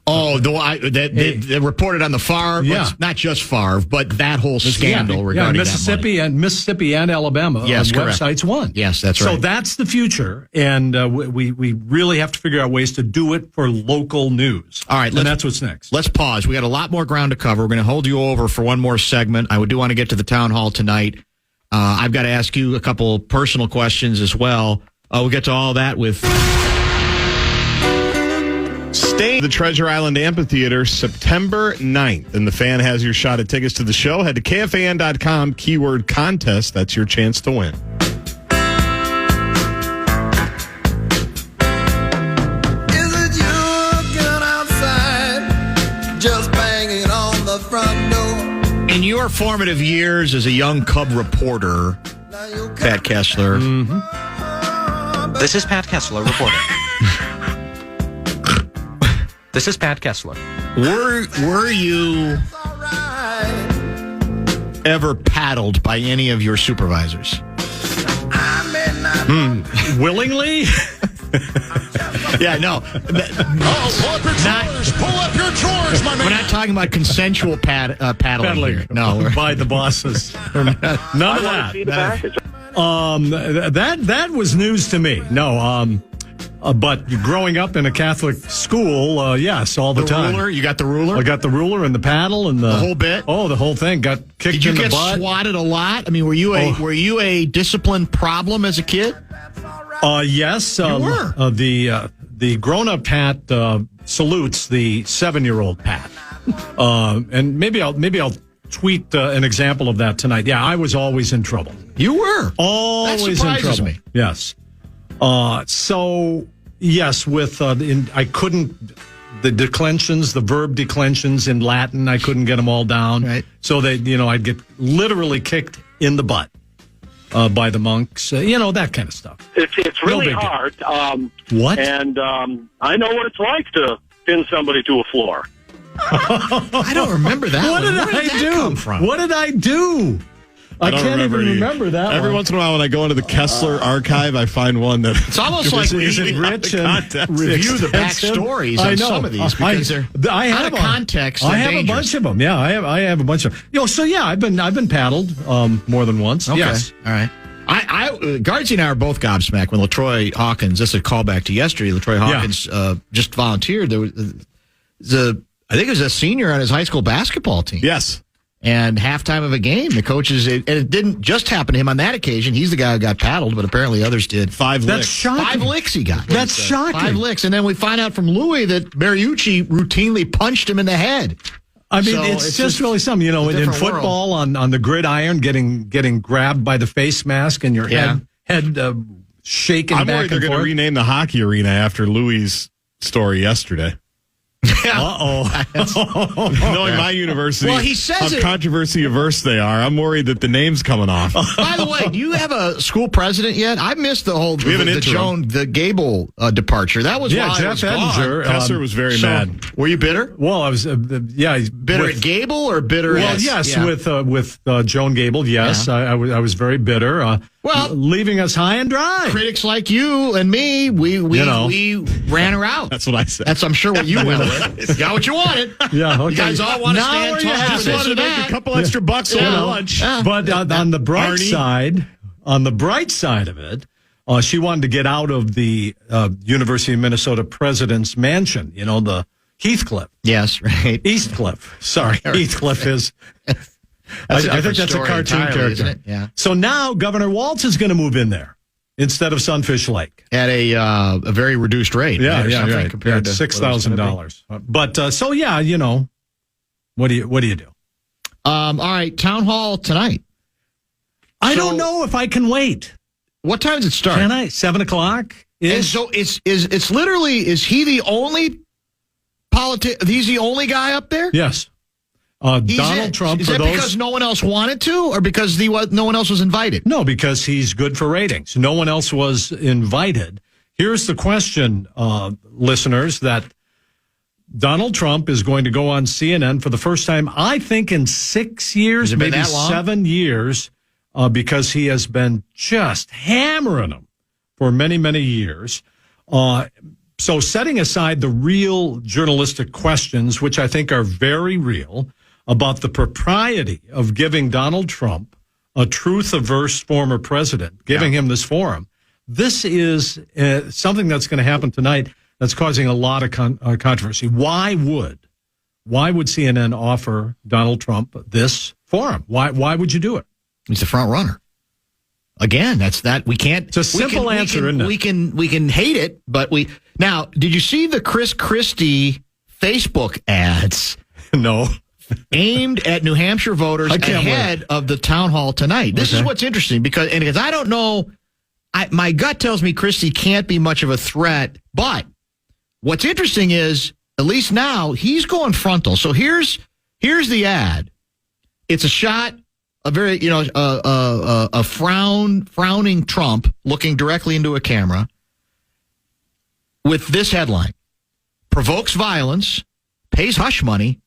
They reported on the Favre, not just Favre, but that whole scandal regarding Mississippi and Alabama websites won. Yes, that's right. So that's the future, and we really have to figure out ways to do it for local news. All right, and that's what's next. Let's pause. We got a lot more ground to cover. We're going to hold you over for one more segment. I do want to get to the town hall tonight. I've got to ask you a couple personal questions as well. We'll get to all that with... Stay at the Treasure Island Amphitheater September 9th, and the Fan has your shot at tickets to the show. Head to KFAN.com, keyword contest. That's your chance to win. Is it you getting outside, just banging on the front door? In your formative years as a young Cub reporter, Pat Kessler. Mm-hmm. This is Pat Kessler reporting. This is Pat Kessler. Were you ever paddled by any of your supervisors? Willingly? Yeah, no. Pull up your drawers, my man. We're not talking about consensual paddling here. No, by the bosses. None of that. That was news to me. No, but growing up in a Catholic school, yes, all the time. Ruler? You got the ruler? I got the ruler and the paddle and the whole bit. Oh, the whole thing. Got kicked in the butt. Did you get swatted a lot? I mean, were you a disciplined problem as a kid? Yes. You were. The grown-up Pat salutes the 7-year-old Pat, and maybe I'll tweet an example of that tonight. Yeah, I was always in trouble. You were always in trouble. That surprises me. Yes. So yes, with I couldn't the declensions, the verb declensions in Latin, I couldn't get them all down. Right. So that I'd get literally kicked in the butt by the monks. That kind of stuff. It's really hard. What? And I know what it's like to pin somebody to a floor. I don't remember that. What did I do? Come from? What did I do? I can't even remember that. Every once in a while, when I go into the Kessler archive, I find one that it's almost like is it rich and review the backstories on some of these because they're out of context. I have a bunch of them. Yeah, I have a bunch of. So yeah, I've been paddled more than once. Okay. Yes. All right. Guardsy and I are both gobsmacked when LaTroy Hawkins. This is a callback to yesterday. LaTroy Hawkins just volunteered. There was I think it was a senior on his high school basketball team. Yes. And halftime of a game, the coaches, and it didn't just happen to him on that occasion. He's the guy who got paddled, but apparently others did. 5 licks. That's shocking. 5 licks he got. That's shocking. 5 licks. And then we find out from Louis that Mariucci routinely punched him in the head. I mean, So it's just really something. You know, in football, on the gridiron, getting grabbed by the face mask and your head shaking I'm back worried they're and going to forth. rename the hockey arena after Louis' story yesterday. Knowing my university, Well, he says how it- controversy averse they are, I'm worried that the name's coming off. By the way, do you have a school president yet? I missed the whole We have an interim. the Gable departure. That was why I Jeff was gone. Edinger. Kessler was very mad. Were you bitter? Well, I was, Bitter at Gable or bitter Well, at... yes, Yeah. with Joan Gable, yes. Yeah. I was very bitter. Well, leaving us high and dry. Critics like you and me, we ran her out. That's what I said. That's, I'm sure, what you went with. Got what you wanted. Yeah, okay. You guys all want to Now stand where you tall have for it. this Just wanted or to make that. a couple extra bucks over lunch. Yeah. But on the bright Arnie. side of it, she wanted to get out of the University of Minnesota president's mansion. You know, the Heathcliff. Yes, right. Eastcliff. Sorry, Heathcliff is. I think that's a cartoon character. Isn't it? Yeah. So now Governor Walz is going to move in there instead of Sunfish Lake. At a very reduced rate. Yeah, or yeah, something right. Compared to $6,000. But so yeah, you know, what do you do? All right, town hall tonight. I don't know if I can wait. What time does it start? Can I? 7:00. And so it's literally, is he the only he's the only guy up there? Yes. Donald Trump. Is that because no one else wanted to, or because no one else was invited? No, because he's good for ratings. No one else was invited. Here's the question, listeners, that Donald Trump is going to go on CNN for the first time, I think, in 6 years, maybe 7 years, because he has been just hammering them for many, many years. So setting aside the real journalistic questions, which I think are very real, about the propriety of giving Donald Trump, a truth-averse former president, giving him this forum, this is something that's going to happen tonight that's causing a lot of controversy. Why would CNN offer Donald Trump this forum? Why would you do it? He's the front runner. Again, we can't. It's a simple answer, isn't it? We can hate it, but now. Did you see the Chris Christie Facebook ads? No. Aimed at New Hampshire voters ahead of the town hall tonight. This is what's interesting because I don't know. My gut tells me Christie can't be much of a threat, but what's interesting is at least now he's going frontal. So here's the ad. It's a shot. A very, a frowning Trump looking directly into a camera with this headline: provokes violence, pays hush money,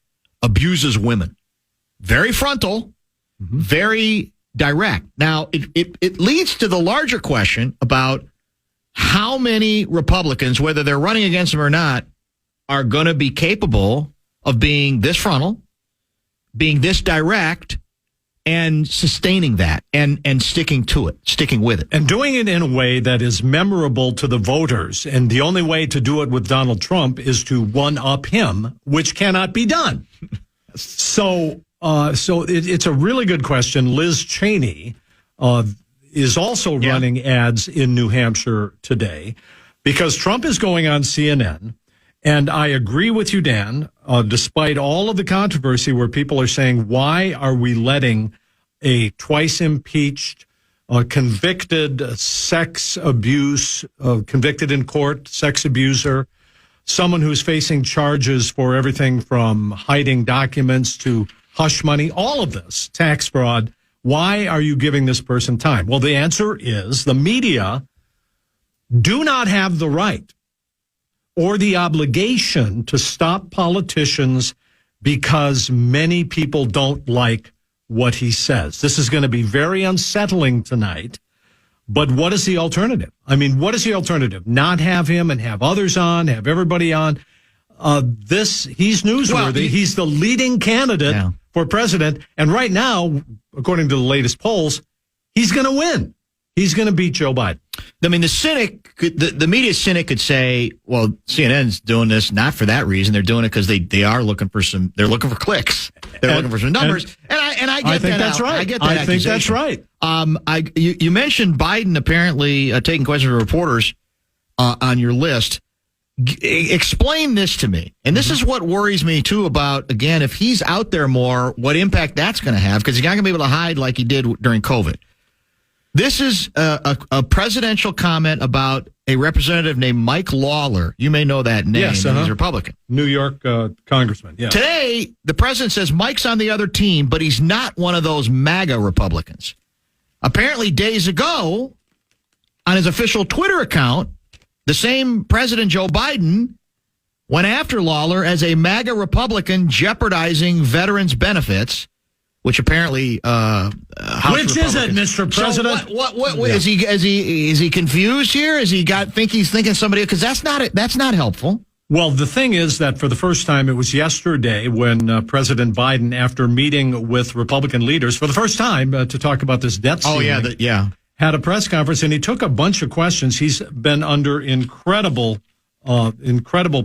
abuses women. Very frontal, very direct. Now, it leads to the larger question about how many Republicans, whether they're running against him or not, are going to be capable of being this frontal, being this direct, and sustaining that and sticking to it, sticking with it. And doing it in a way that is memorable to the voters. And the only way to do it with Donald Trump is to one-up him, which cannot be done. So it's a really good question. Liz Cheney is also running ads in New Hampshire today because Trump is going on CNN. And I agree with you, Dan, despite all of the controversy where people are saying, why are we letting a twice impeached, convicted sex abuse, convicted in court sex abuser, someone who's facing charges for everything from hiding documents to hush money, all of this, tax fraud, why are you giving this person time? Well, the answer is the media do not have the right or the obligation to stop politicians because many people don't like what he says. This is going to be very unsettling tonight. But what is the alternative? I mean, what is the alternative? Not have him and have others on, have everybody on. He's newsworthy. Well, he's the leading candidate for president. And right now, according to the latest polls, he's going to win. He's going to beat Joe Biden. I mean, the media cynic could say, well, CNN's doing this not for that reason. They're doing it because they are looking for they're looking for clicks. They're looking for some numbers. And I get that. That's right. I get that. I think that's right. You mentioned Biden apparently taking questions from reporters on your list. Explain this to me. And this is what worries me, too, about, again, if he's out there more, what impact that's going to have, because he's not going to be able to hide like he did during COVID. This is a presidential comment about a representative named Mike Lawler. You may know that name. Yes, He's Republican. New York congressman. Yeah. Today, the president says Mike's on the other team, but he's not one of those MAGA Republicans. Apparently, days ago, on his official Twitter account, the same President Joe Biden went after Lawler as a MAGA Republican jeopardizing veterans' benefits. Which apparently, which is it, Mr. President? So what is he confused here? Is he's thinking somebody? Because that's not helpful. Well, the thing is that for the first time, it was yesterday when President Biden, after meeting with Republican leaders for the first time to talk about this debt ceiling, had a press conference, and he took a bunch of questions. He's been under incredible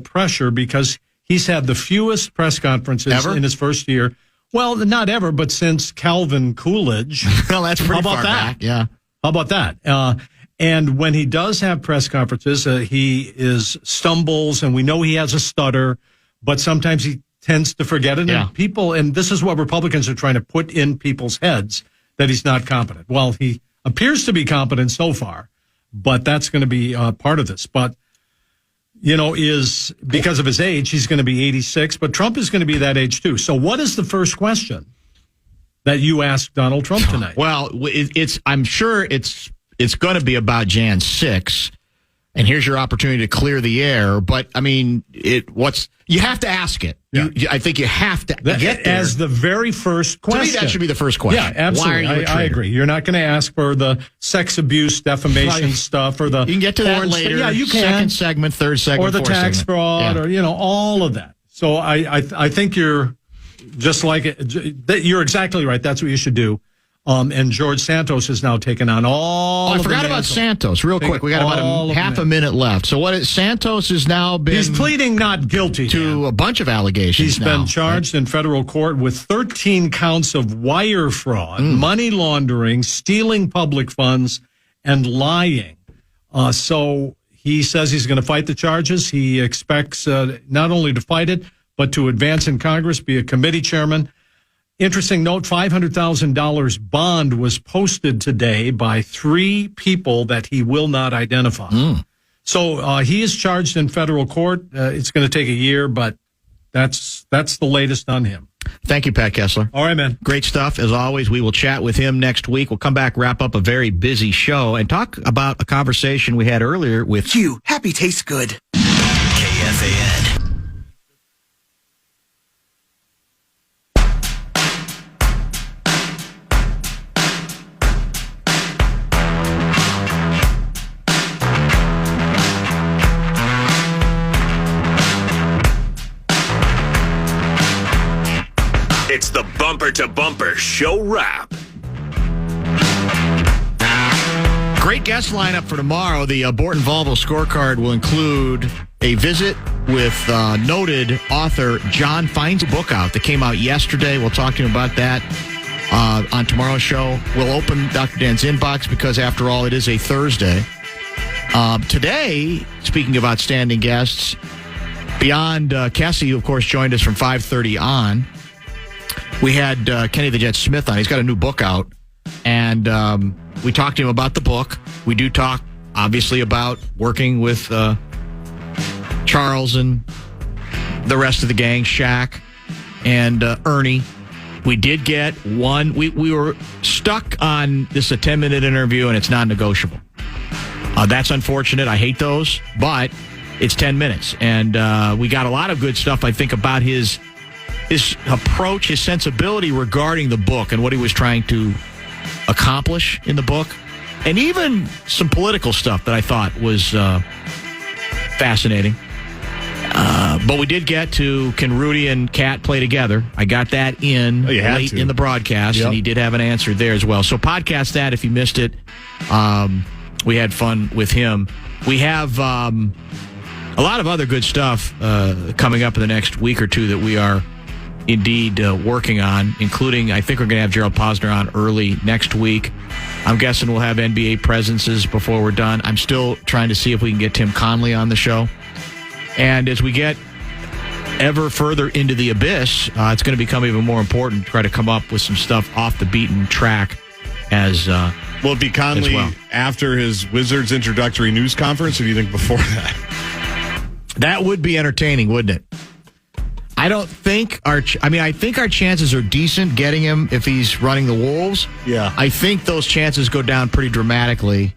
pressure because he's had the fewest press conferences in his first year. Well, not ever, but since Calvin Coolidge. Well, that's pretty far back. Yeah. How about that? And when he does have press conferences, he stumbles, and we know he has a stutter, but sometimes he tends to forget it. Yeah. And this is what Republicans are trying to put in people's heads, that he's not competent. Well, he appears to be competent so far, but that's going to be part of this. But is because of his age, he's going to be 86, but Trump is going to be that age too. So what is the first question that you asked Donald Trump tonight? Well, I'm sure it's going to be about Jan 6, and here's your opportunity to clear the air. But I mean, you have to ask it. Yeah. I think you have to get there. As the very first question. To me, that should be the first question. Yeah, absolutely. Why are you I agree. You're not going to ask for the sex abuse, defamation stuff, or the you can get to that later. Yeah, you can. Second segment, third segment, or the tax segment. fraud, or all of that. So I think you're just like it. You're exactly right. That's what you should do. And George Santos has now taken on all. I forgot about Santos. Real quick, we got about half a minute left. So Santos has now been? He's pleading not guilty to a bunch of allegations. He's been charged in federal court with 13 counts of wire fraud, money laundering, stealing public funds, and lying. So he says he's going to fight the charges. He expects not only to fight it, but to advance in Congress, be a committee chairman. Interesting note, $500,000 bond was posted today by 3 people that he will not identify. So he is charged in federal court. It's going to take a year, but that's the latest on him. Thank you, Pat Kessler. All right, man. Great stuff. As always, we will chat with him next week. We'll come back, wrap up a very busy show, and talk about a conversation we had earlier with Q. Happy tastes good. KFAN. It's the Bumper to Bumper Show Wrap. Great guest lineup for tomorrow. The Borton Volvo scorecard will include a visit with noted author John Fine's book out that came out yesterday. We'll talk to him about that on tomorrow's show. We'll open Dr. Dan's inbox because, after all, it is a Thursday. Today, speaking of outstanding guests, beyond Cassie, who, of course, joined us from 5:30 on, we had Kenny the Jet Smith on. He's got a new book out, and we talked to him about the book. We do talk, obviously, about working with Charles and the rest of the gang, Shaq and Ernie. We did get one. We were stuck on this, a 10-minute interview, and it's non-negotiable. That's unfortunate. I hate those, but it's 10 minutes. And we got a lot of good stuff, I think, about his approach, his sensibility regarding the book and what he was trying to accomplish in the book, and even some political stuff that I thought was fascinating. But we did get to, can Rudy and Kat play together? I got that in late in the broadcast, and he did have an answer there as well. So podcast that if you missed it. we had fun with him. We have a lot of other good stuff coming up in the next week or two that we are indeed working on, including I think we're going to have Gerald Posner on early next week. I'm guessing we'll have NBA presences before we're done. I'm still trying to see if we can get Tim Conley on the show. And as we get ever further into the abyss, it's going to become even more important to try to come up with some stuff off the beaten track as will it be Conley after his Wizards introductory news conference, or do you think before that? That would be entertaining, wouldn't it? I don't think I think our chances are decent getting him if he's running the Wolves. Yeah. I think those chances go down pretty dramatically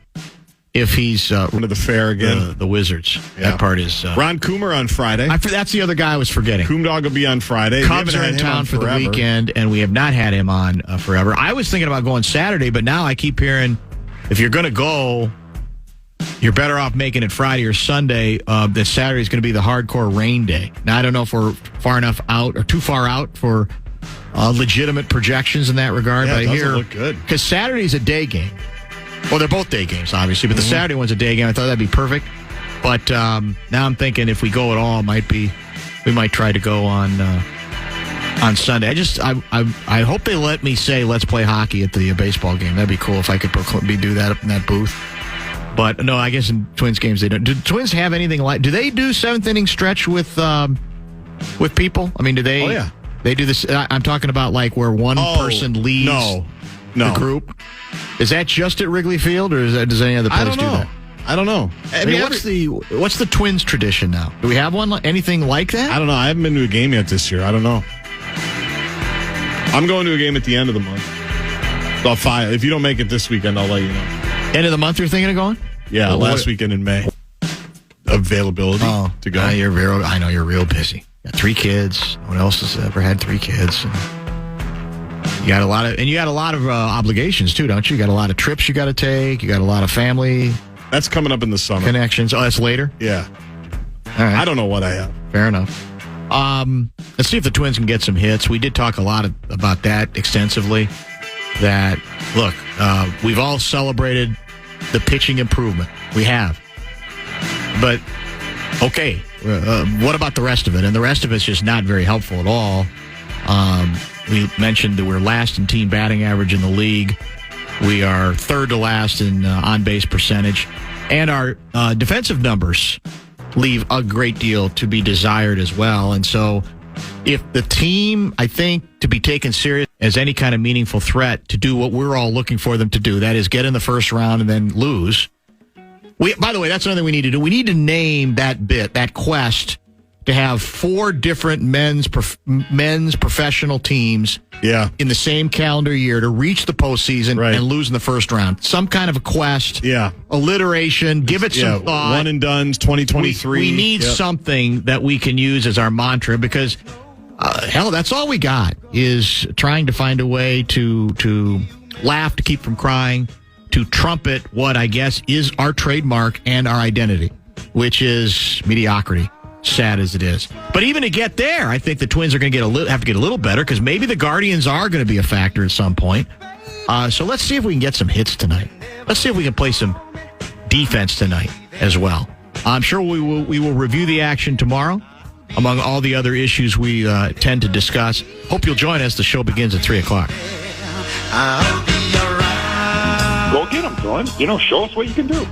if he's into the fair again. The Wizards. Yeah. That part is Ron Coomer on Friday. That's the other guy I was forgetting. Coomdog will be on Friday. Cubs are in town for the weekend, and we have not had him on forever. I was thinking about going Saturday, but now I keep hearing if you're going to go, you're better off making it Friday or Sunday. That Saturday is going to be the hardcore rain day. Now, I don't know if we're far enough out or too far out for legitimate projections in that regard. Yeah, but it I doesn't look good. Because Saturday's a day game. Well, they're both day games, obviously, but the Saturday one's a day game. I thought that'd be perfect. But now I'm thinking if we go at all, we might try to go on Sunday. I hope they let me say let's play hockey at the baseball game. That'd be cool if I could do that up in that booth. But no, I guess in Twins games they don't. Do Twins have anything like? Do they do seventh inning stretch with people? I mean, do they? Oh yeah, they do this. I'm talking about like where one person leads. No. The group. Is that just at Wrigley Field, or does any other place do that? I don't know. I mean, what's the Twins tradition now? Do we have one? Anything like that? I don't know. I haven't been to a game yet this year. I don't know. I'm going to a game at the end of the month. I'll file. If you don't make it this weekend, I'll let you know. End of the month you're thinking of going? Yeah, last weekend in May. Availability to go. I know you're real busy. Got 3 kids. No one else has ever had 3 kids. You got a lot of obligations too, don't you? You got a lot of trips you got to take. You got a lot of family. That's coming up in the summer. Connections. Oh, that's later? Yeah. All right. I don't know what I have. Fair enough. Let's see if the Twins can get some hits. We did talk a lot about that extensively. That, look, we've all celebrated the pitching improvement. We have. But, okay, what about the rest of it? And the rest of it's just not very helpful at all. We mentioned that we're last in team batting average in the league. We are third to last in on-base percentage. And our defensive numbers leave a great deal to be desired as well. And so if the team, I think, to be taken serious as any kind of meaningful threat to do what we're all looking for them to do, that is get in the first round and then lose. By the way, that's another thing we need to do. We need to name that quest, to have 4 different men's professional teams in the same calendar year to reach the postseason and lose in the first round. Some kind of a quest, alliteration, give it some thought. One and done's 2023. We need something that we can use as our mantra because, hell, that's all we got is trying to find a way to laugh, to keep from crying, to trumpet what I guess is our trademark and our identity, which is mediocrity. Sad as it is. But even to get there, I think the Twins are going to have to get a little better because maybe the Guardians are going to be a factor at some point. So let's see if we can get some hits tonight. Let's see if we can play some defense tonight as well. I'm sure we will review the action tomorrow among all the other issues we tend to discuss. Hope you'll join us. The show begins at 3 o'clock. Go get them, Glenn. Show us what you can do.